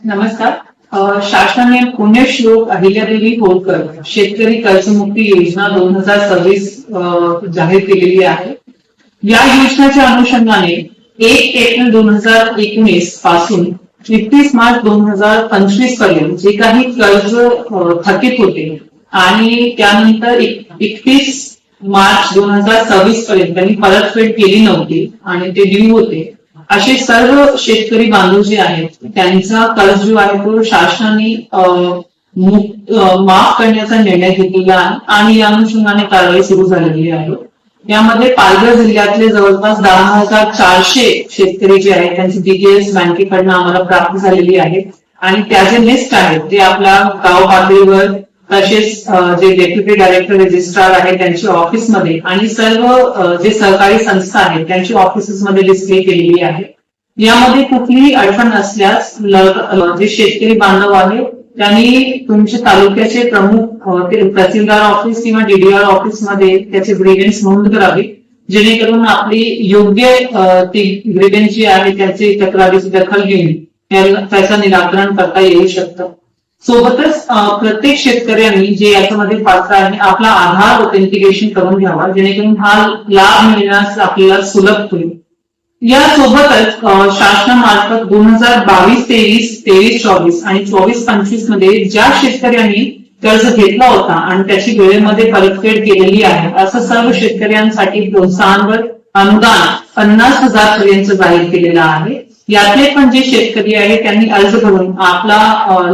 नमस्कार. शासनाने पुण्यश्लोक अहिल्यादेवी होळकर शेतकरी कर्जमुक्ती योजना 2026 जाहीर केलेली आहे. या योजनेच्या अनुषंगाने 1 एप्रिल 2019 पासून 31 मार्च 2025 पर्यंत जे काही कर्ज थकीत होते आणि त्यानंतर 31 मार्च 2026 पर्यंत त्यांनी परतफेड केली नव्हती आणि ते ड्यू होते, असे सर्व शेतकरी बांधव जे आहेत त्यांचा कर्ज जो आहे तो शासनाने माफ करण्याचा निर्णय घेतलेला आहे आणि या अनुषंगाने कारवाई सुरू झालेली आहे. यामध्ये पालघर जिल्ह्यातले जवळपास 10,400 शेतकरी जे आहेत त्यांची डिटेल्स बँकेकडनं आम्हाला प्राप्त झालेली आहे आणि त्याचे लिस्ट आहेत ते आपल्या गाव पातळीवर तसेच जे डेप्युटी डायरेक्टर रजिस्ट्रार आहे त्यांच्या ऑफिसमध्ये आणि सर्व जे सहकारी संस्था आहेत त्यांची ऑफिसेसमध्ये डिस्प्ले केलेली आहे. यामध्ये कुठलीही अडचण असल्यास जे शेतकरी बांधव आहे त्यांनी तुमच्या तालुक्याचे प्रमुख तहसीलदार ऑफिस किंवा डीडीआर ऑफिसमध्ये त्याचे ग्रीव्हन्स नोंद करावी, जेणेकरून आपली योग्य ती ग्रीव्हन्स जी आहे त्याची तक्रारीची दखल घेऊन त्याचं निराकरण करता येऊ शकतं. सोबतच प्रत्येक शेतकऱ्यांनी जे याच्यामध्ये पात्र आहे आपला आधार ऑथेंटिकेशन करून घ्यावा, जेणेकरून हा लाभ मिळण्यास आपल्याला सुलभ होईल. यासोबतच शासनामार्फत 2022-23, 23-24 आणि 24-25 मध्ये ज्या शेतकऱ्यांनी कर्ज घेतला होता आणि त्याची वेळेमध्ये परतफेड केलेली आहे असं सर्व शेतकऱ्यांसाठी प्रोत्साहनवर अनुदान 50,000 पर्यंत जाहीर केलेला आहे. यातले पण जे शेतकरी आहे त्यांनी अर्ज करून आपला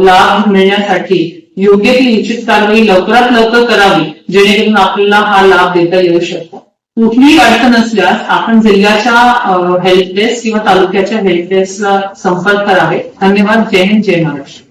लाभ मिळण्यासाठी योग्य ती निश्चित कारवाई लवकरात लवकर करावी, जेणेकरून आपल्याला हा लाभ देता येऊ शकतो. कुठलीही अडचण असल्यास आपण जिल्ह्याच्या हेल्प डेस्क किंवा तालुक्याच्या हेल्प डेस्कला संपर्क करावे. धन्यवाद. जय हिंद, जय महाराष्ट्र.